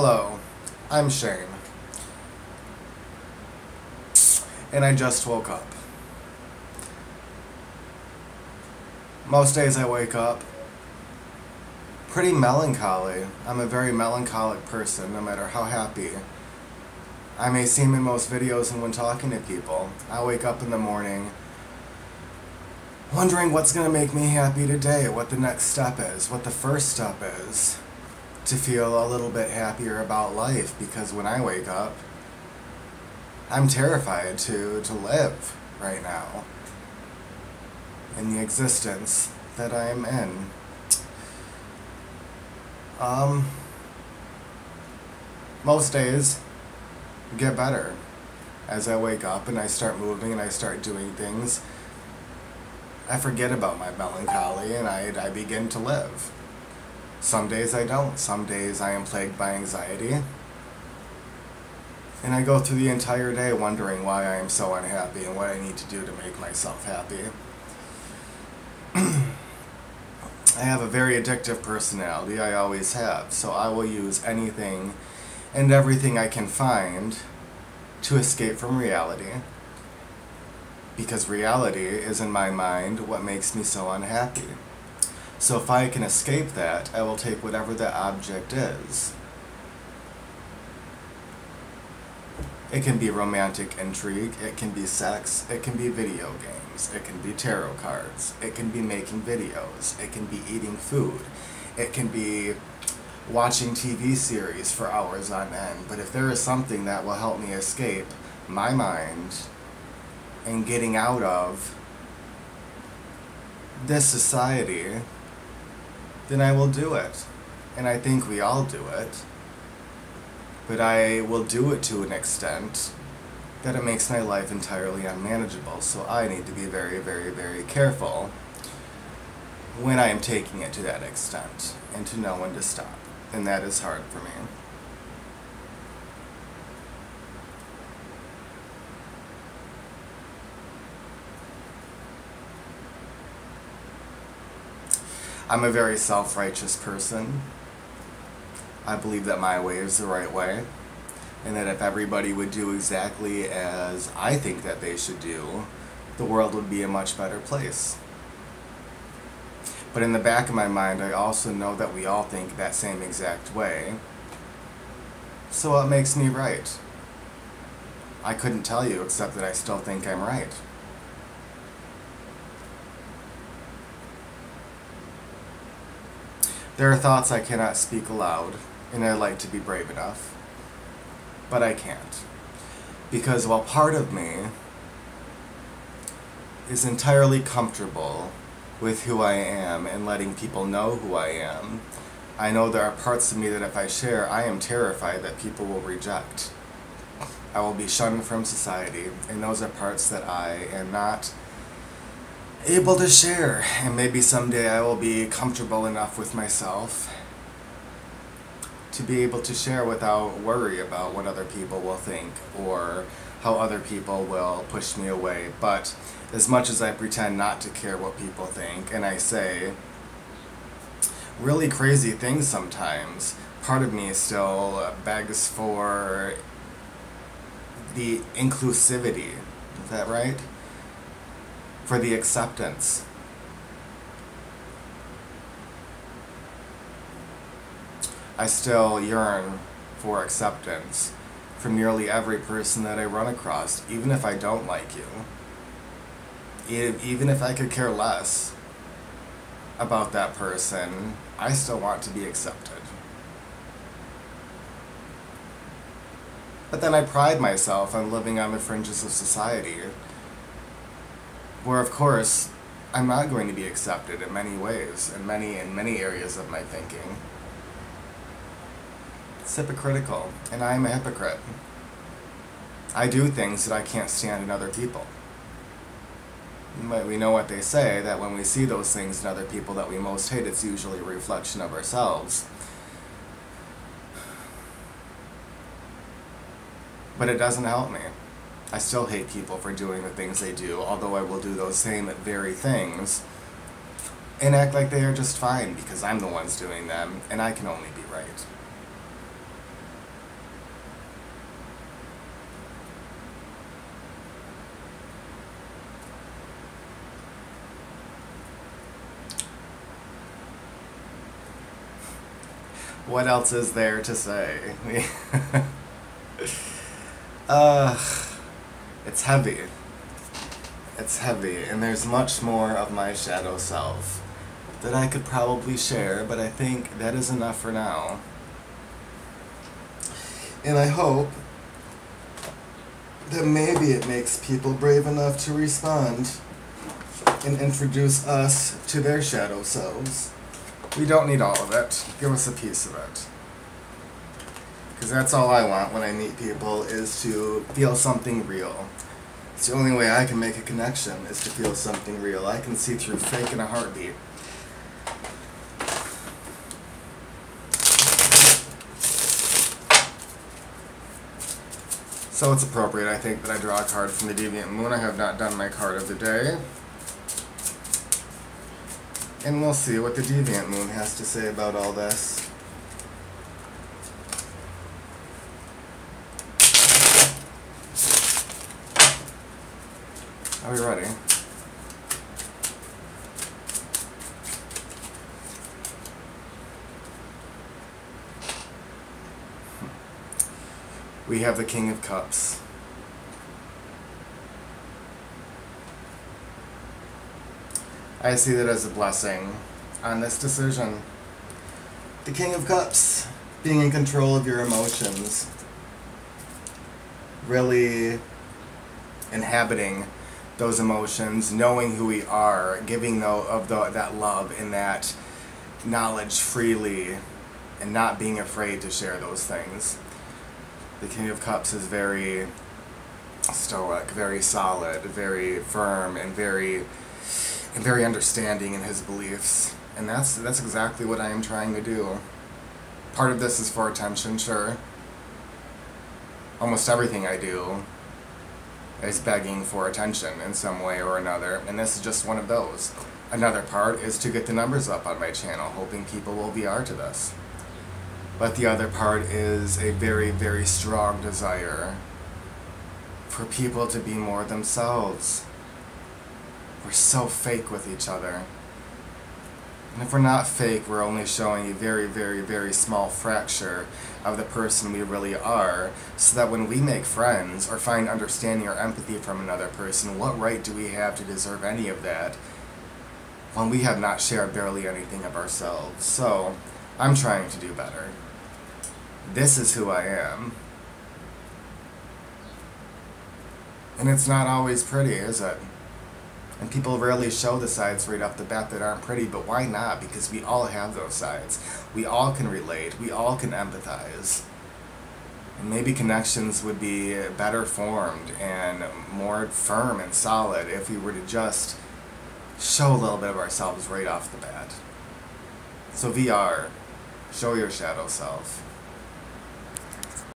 Hello, I'm Shane, and I just woke up. Most days I wake up pretty melancholy. I'm a very melancholic person, no matter how happy I may seem in most videos and when talking to people. I wake up in the morning wondering what's going to make me happy today, what the next step is, what the first step is to feel a little bit happier about life, because when I wake up, I'm terrified to live right now in the existence that I'm in. Most days get better as I wake up and I start moving and I start doing things. I forget about my melancholy and I begin to live. Some days I don't. Some days I am plagued by anxiety. And I go through the entire day wondering why I am so unhappy and what I need to do to make myself happy. I have a very addictive personality, I always have, so I will use anything and everything I can find to escape from reality. Because reality is, in my mind, what makes me so unhappy. So if I can escape that, I will take whatever that object is. It can be romantic intrigue, it can be sex, it can be video games, it can be tarot cards, it can be making videos, it can be eating food, it can be watching TV series for hours on end. But if there is something that will help me escape my mind and getting out of this society, then I will do it. And I think we all do it. But I will do it to an extent that it makes my life entirely unmanageable. So I need to be very, very, very careful when I am taking it to that extent and to know when to stop. And that is hard for me. I'm a very self-righteous person. I believe that my way is the right way, and that if everybody would do exactly as I think that they should do, the world would be a much better place. But in the back of my mind, I also know that we all think that same exact way. So what makes me right? I couldn't tell you, except that I still think I'm right. There are thoughts I cannot speak aloud, and I like to be brave enough, but I can't. Because while part of me is entirely comfortable with who I am and letting people know who I am, I know there are parts of me that if I share, I am terrified that people will reject. I will be shunned from society, and those are parts that I am not able to share. And maybe someday I will be comfortable enough with myself to be able to share without worry about what other people will think or how other people will push me away. But as much as I pretend not to care what people think, and I say really crazy things sometimes, part of me still begs for the inclusivity. Is that right? For the acceptance. I still yearn for acceptance from nearly every person that I run across, even if I don't like you. Even if I could care less about that person, I still want to be accepted. But then I pride myself on living on the fringes of society, where of course I'm not going to be accepted in many ways, in many areas of my thinking. It's hypocritical, and I am a hypocrite. I do things that I can't stand in other people. But we know what they say, that when we see those things in other people that we most hate, it's usually a reflection of ourselves. But it doesn't help me. I still hate people for doing the things they do, although I will do those same very things and act like they are just fine because I'm the one's doing them and I can only be right. What else is there to say? It's heavy. It's heavy, and there's much more of my shadow self that I could probably share, but I think that is enough for now. And I hope that maybe it makes people brave enough to respond and introduce us to their shadow selves. We don't need all of it. Give us a piece of it. Because that's all I want when I meet people, is to feel something real. It's the only way I can make a connection, is to feel something real. I can see through fake in a heartbeat. So it's appropriate, I think, that I draw a card from the Deviant Moon. I have not done my card of the day. And we'll see what the Deviant Moon has to say about all this. Are we ready? We have the King of Cups. I see that as a blessing on this decision. The King of Cups, being in control of your emotions, really inhabiting those emotions, knowing who we are, giving that love and that knowledge freely, and not being afraid to share those things. The King of Cups is very stoic, very solid, very firm, and very understanding in his beliefs. And that's exactly what I am trying to do. Part of this is for attention, sure. Almost everything I do is begging for attention in some way or another, and this is just one of those. Another part is to get the numbers up on my channel, hoping people will VR to this. But the other part is a very, very strong desire for people to be more themselves. We're so fake with each other. And if we're not fake, we're only showing a very, very, very small fracture of the person we really are, so that when we make friends or find understanding or empathy from another person, what right do we have to deserve any of that when we have not shared barely anything of ourselves? So, I'm trying to do better. This is who I am. And it's not always pretty, is it? And people rarely show the sides right off the bat that aren't pretty, but why not? Because we all have those sides. We all can relate. We all can empathize. And maybe connections would be better formed and more firm and solid if we were to just show a little bit of ourselves right off the bat. So VR, show your shadow self.